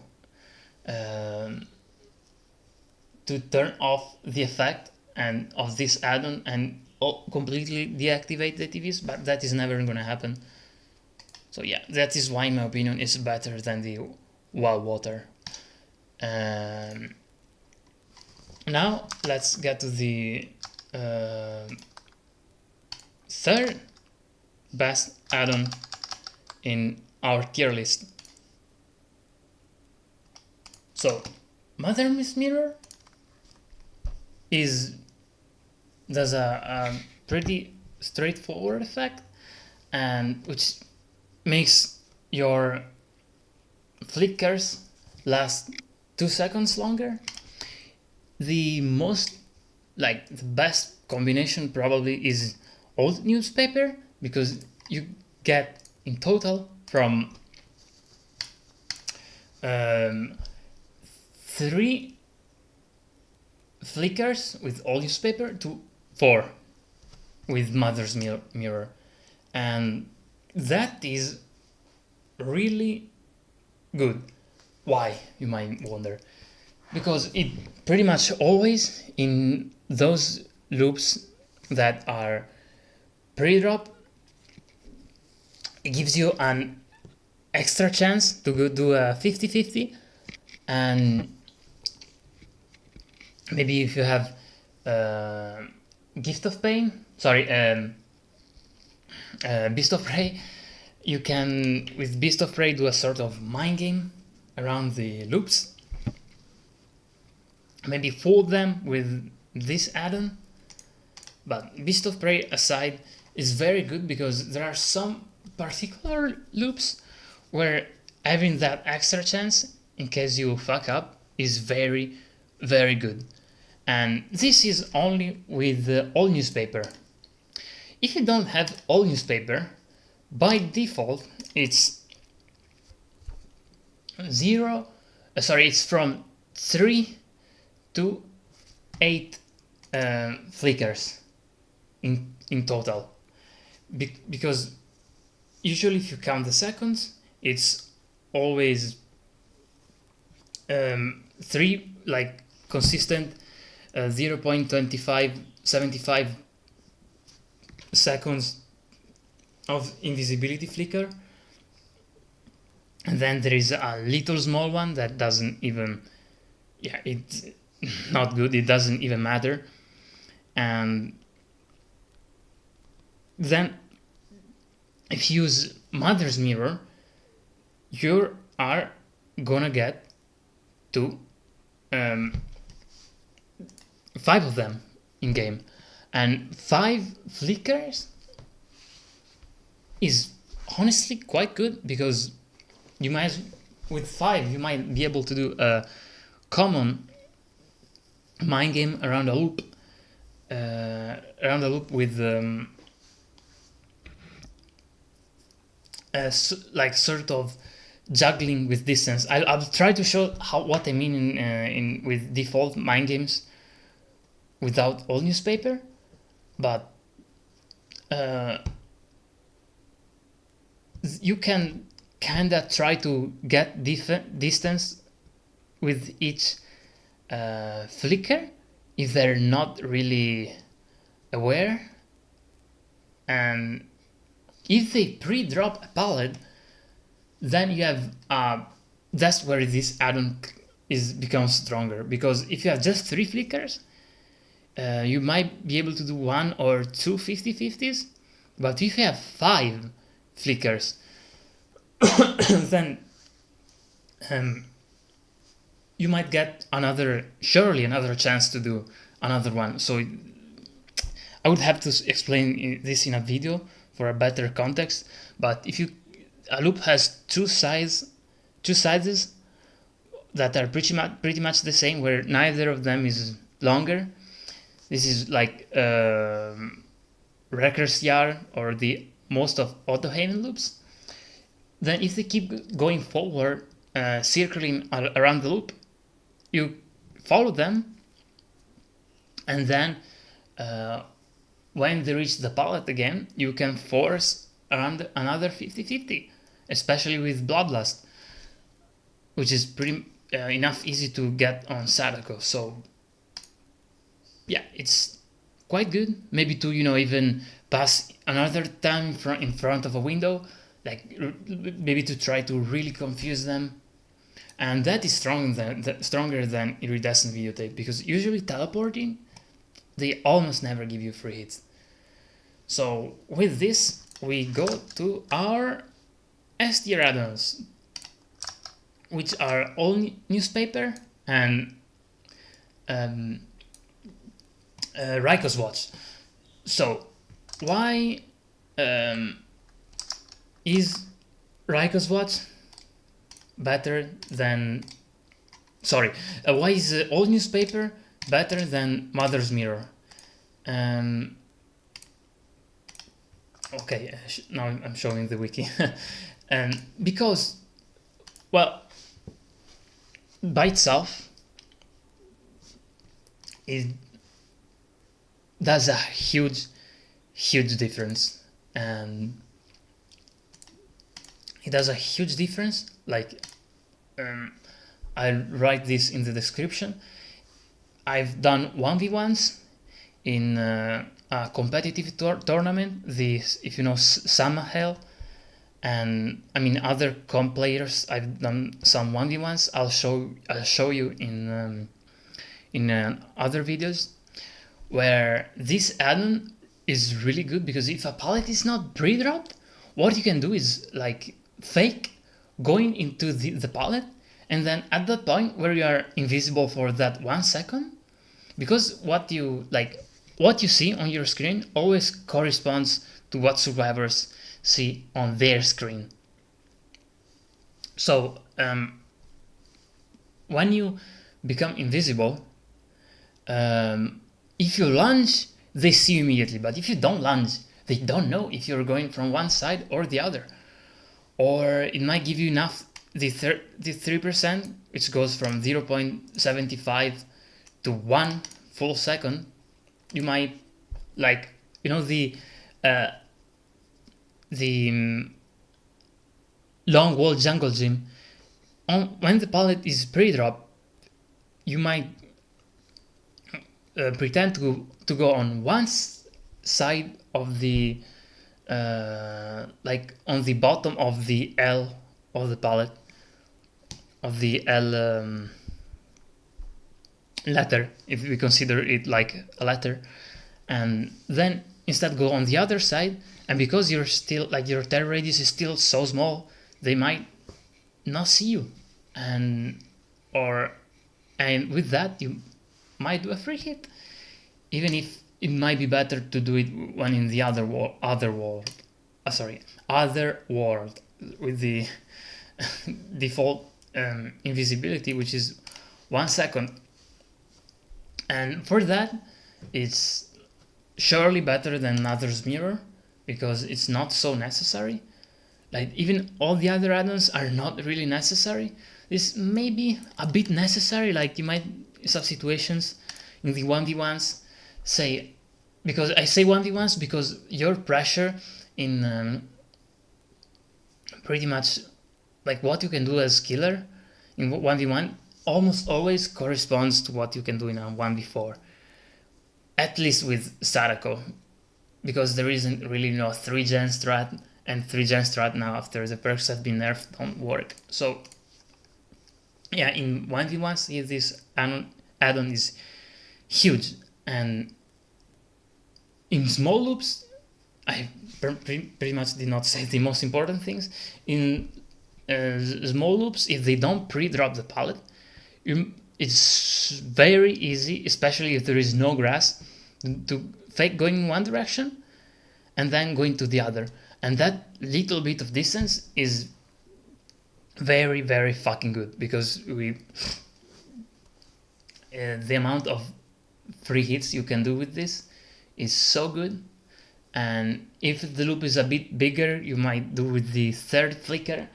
[SPEAKER 1] to turn off the effect and of this add-on and completely deactivate the TVs, but that is never going to happen. So yeah, that is why, in my opinion, it's better than the Wild Water. Now let's get to the third best add-on in our tier list. So Mother's Mirror does a pretty straightforward effect, and which makes your flickers last 2 seconds longer. The best combination probably is old newspaper, because you get in total from 3 flickers with old newspaper to 4 with Mother's Mirror, and that is really good. Why, you might wonder? Because it pretty much always, in those loops that are pre-drop, it gives you an extra chance to go do a 50-50, and maybe if you have Gift of Pain, sorry, Beast of Prey, you can, with Beast of Prey, do a sort of mind game around the loops. Maybe fold them with this add-on. But Beast of Prey aside is very good, because there are some particular loops where having that extra chance in case you fuck up is very, very good. And this is only with all newspaper. If you don't have all newspaper, by default it's it's from 3 to 8 flickers in total, because usually if you count the seconds, it's always 3, like consistent 0.2575 seconds of invisibility flicker, and then there is a little small one that doesn't even, yeah, it's not good, it doesn't even matter. And then if you use Mother's Mirror, you are gonna get to 5 of them in game, and 5 flickers is honestly quite good, because you might, with 5 you might be able to do a common mind game around a loop with like sort of juggling with distance. I'll try to show what I mean in with default mind games without all newspaper, but you can kinda try to get distance with each flicker if they're not really aware. And if they pre-drop a palette, then you have that's where this add-on becomes stronger, because if you have just 3 flickers, you might be able to do 1 or 2 50-50s, but if you have 5 flickers, then you might get surely another chance to do another one. So I would have to explain this in a video for a better context, but if a loop has two sides that are pretty much the same, where neither of them is longer. This is like Wrecker's Yard or the most of Autohaven loops. Then if they keep going forward, circling around the loop, you follow them, and then when they reach the palette again, you can force around another 50-50, especially with Bloodlust, which is pretty enough easy to get on Sadako. So yeah, it's quite good. Maybe to even pass another time in front of a window, like maybe to try to really confuse them. And that is stronger than Iridescent Videotape, because usually teleporting, they almost never give you free hits. So with this, we go to our S tier add-ons, which are all Newpaper and Reiko's watch. So why is Reiko's watch better than... why is all Newpaper better than Mother's Mirror? Okay, now I'm showing the wiki. Because, well, by itself, it does a huge difference, and it does a huge difference. Like, I'll write this in the description. I've done 1v1s in a competitive tournament, if you know Samael, and I mean other comp players. I've done some 1v1s. I'll show you in other videos, where this add-on is really good, because if a palette is not pre-dropped, what you can do is like fake going into the palette, and then at that point where you are invisible for that 1 second, because what you see on your screen always corresponds to what survivors see on their screen. So when you become invisible, if you lunge, they see you immediately, but if you don't lunge, they don't know if you're going from one side or the other. Or it might give you enough, the 3%, which goes from 0.75 to 1 full second. You might, like, the long wall jungle gym, when the palette is pre-drop, you might pretend to go on one side of the like on the bottom of the L of the palette, of the L letter, if we consider it like a letter, and then instead go on the other side, and because you're still, like, your terror radius is still so small, they might not see you, and with that you might do a free hit, even if it might be better to do it when in the other world with the default invisibility, which is 1 second. And for that, it's surely better than Mother's Mirror, because it's not so necessary. Like, even all the other add-ons are not really necessary. This may be a bit necessary, like you might, in some situations, in the 1v1s, say, because I say 1v1s because your pressure in pretty much like what you can do as killer in 1v1 almost always corresponds to what you can do in a 1v4, at least with Sadako, because there isn't really 3-gen strat, and 3-gen strat now after the perks have been nerfed don't work. So yeah, in 1v1s this add-on is huge, and in small loops I pretty much did not say the most important things. In small loops, if they don't pre-drop the palette, it's very easy, especially if there is no grass, to fake going in one direction and then going to the other, and that little bit of distance is very, very fucking good, because the amount of free hits you can do with this is so good. And if the loop is a bit bigger, you might do with the third flicker.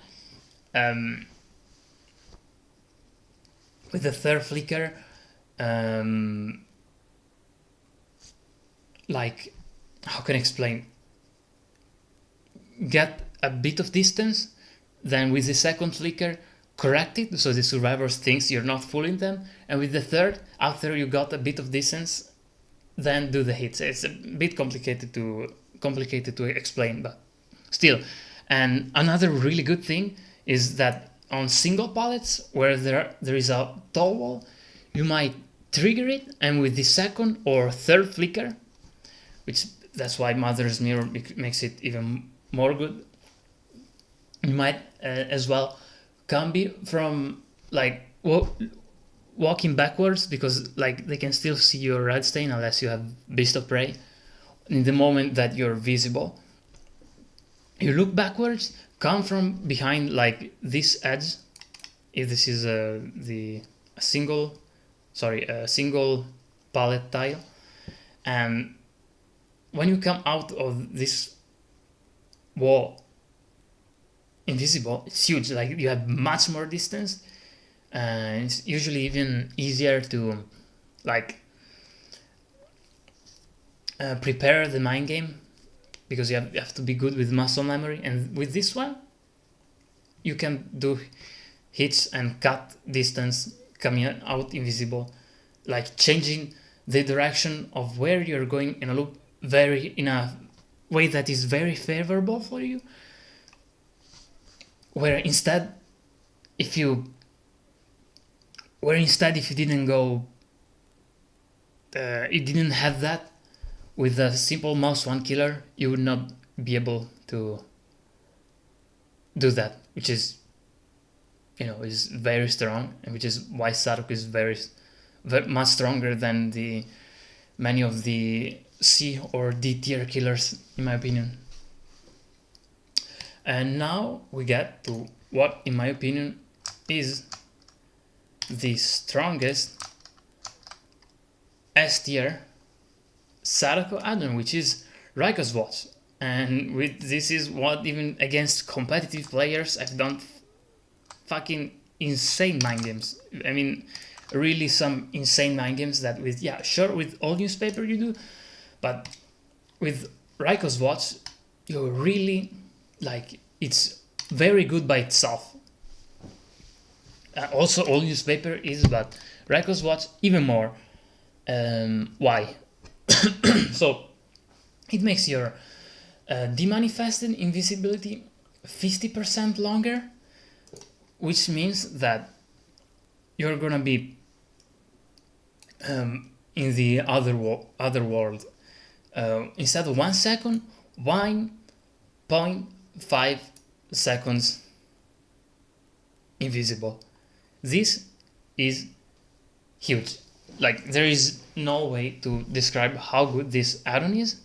[SPEAKER 1] With the third flicker, like, how can I explain? Get a bit of distance, then with the second flicker, correct it so the survivors thinks you're not fooling them, and with the third, after you got a bit of distance, then do the hits. It's a bit complicated to explain, but still. And another really good thing is that on single palettes where there is a tall wall, you might trigger it, and with the second or third flicker, which that's why Mother's Mirror makes it even more good, you might as well combi from like walking backwards, because like they can still see your red stain unless you have Beast of Prey. In the moment that you're visible, you look backwards, come from behind like this edge, if this is a single palette tile, and when you come out of this wall invisible, it's huge. Like, you have much more distance, and it's usually even easier to like prepare the mind game, because you have to be good with muscle memory. And with this one, you can do hits and cut distance coming out invisible, like changing the direction of where you're going in a loop in a way that is very favorable for you. Where instead if you didn't go, you didn't have that, with a simple mouse one killer, you would not be able to do that, which is, is very strong, and which is why Sadako is very much stronger than many of the C or D tier killers, in my opinion. And now we get to what, in my opinion, is the strongest S tier Sadako add-on, which is Reiko's Watch. And this is what, even against competitive players, I've done fucking insane mind games. I mean, really some insane mind games that with all Newspaper you do, but with Reiko's Watch, you really, like, it's very good by itself. Also all Newspaper is, but Reiko's Watch even more. Why? So it makes your demanifested invisibility 50% longer, which means that you're gonna be in the other world instead of 1 second, 1.5 seconds invisible. This is huge. Like, there is no way to describe how good this add-on is.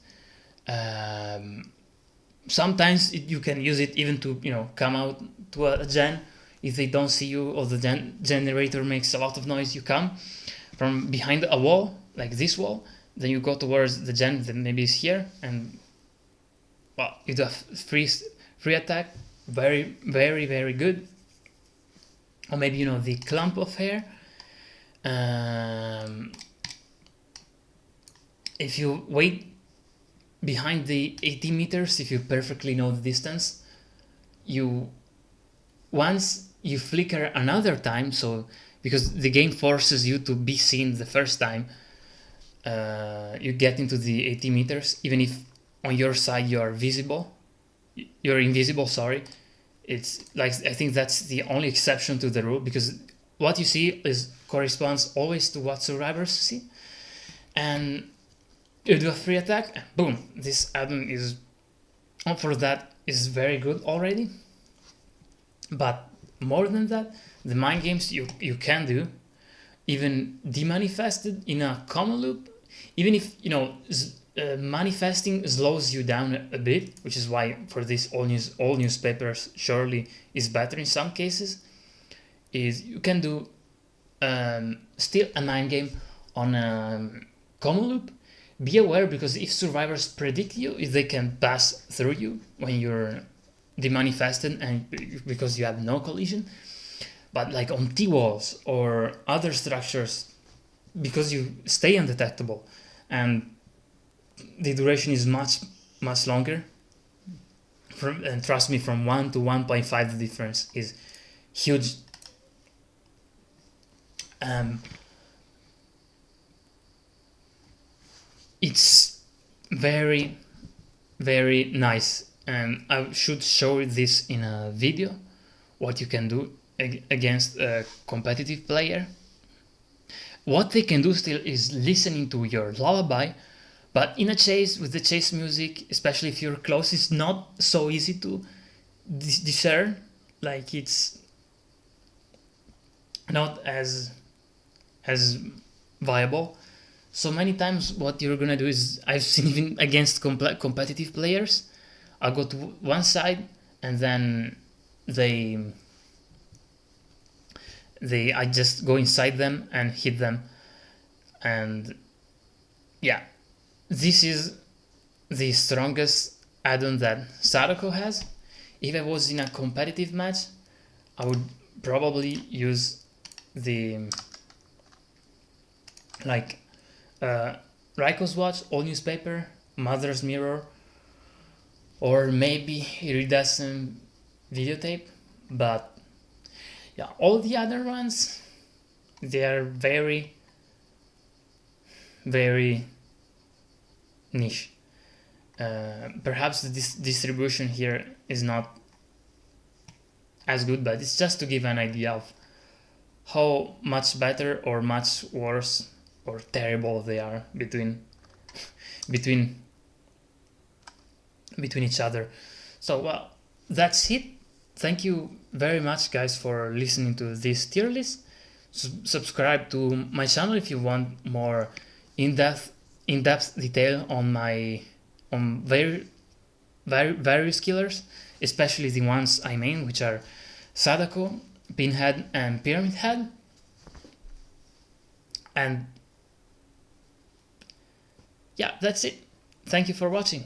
[SPEAKER 1] Sometimes you can use it even to, come out to a gen. If they don't see you, or the generator makes a lot of noise, you come from behind a wall, like this wall, then you go towards the gen that maybe is here, and well, you do a free attack, very, very, very good. Or maybe, the clump of hair. If you wait behind the 80 meters, if you perfectly know the distance, once you flicker another time, so because the game forces you to be seen the first time you get into the 80 meters, even if on your side you're invisible, sorry. It's like, I think that's the only exception to the rule, because what you see corresponds always to what survivors see. And you do a free attack, and boom, this add-on is, for that, is very good already. But more than that, the mind games you can do, even demanifested in a common loop, even if, you know, manifesting slows you down a bit, which is why for this all newspapers surely is better in some cases, is you can do still a mind game on a common loop. Be aware, because if survivors predict you, if they can pass through you when you're demanifested, and because you have no collision. But like on T-walls or other structures, because you stay undetectable and the duration is much longer, and trust me, from 1 to 1.5 the difference is huge. It's very, very nice, and I should show this in a video, what you can do against a competitive player. What they can do still is listening to your lullaby, but in a chase, with the chase music, especially if you're close, it's not so easy to discern. Like, it's not as viable. So many times what you're gonna do is, I've seen even against competitive players, I'll go to one side and then I just go inside them and hit them. And yeah, this is the strongest add-on that Sadako has. If I was in a competitive match, I would probably use the Reiko's watch, all newspaper, mother's mirror, or maybe iridescent videotape. But yeah, all the other ones, they are very, very niche. Perhaps the distribution here is not as good, but it's just to give an idea of how much better or much worse or terrible they are between each other. So, well, that's it. Thank you very much, guys, for listening to this tier list. Subscribe to my channel if you want more in-depth detail on various killers, especially the ones I main, which are Sadako, Pinhead, and Pyramid Head. And yeah, that's it. Thank you for watching.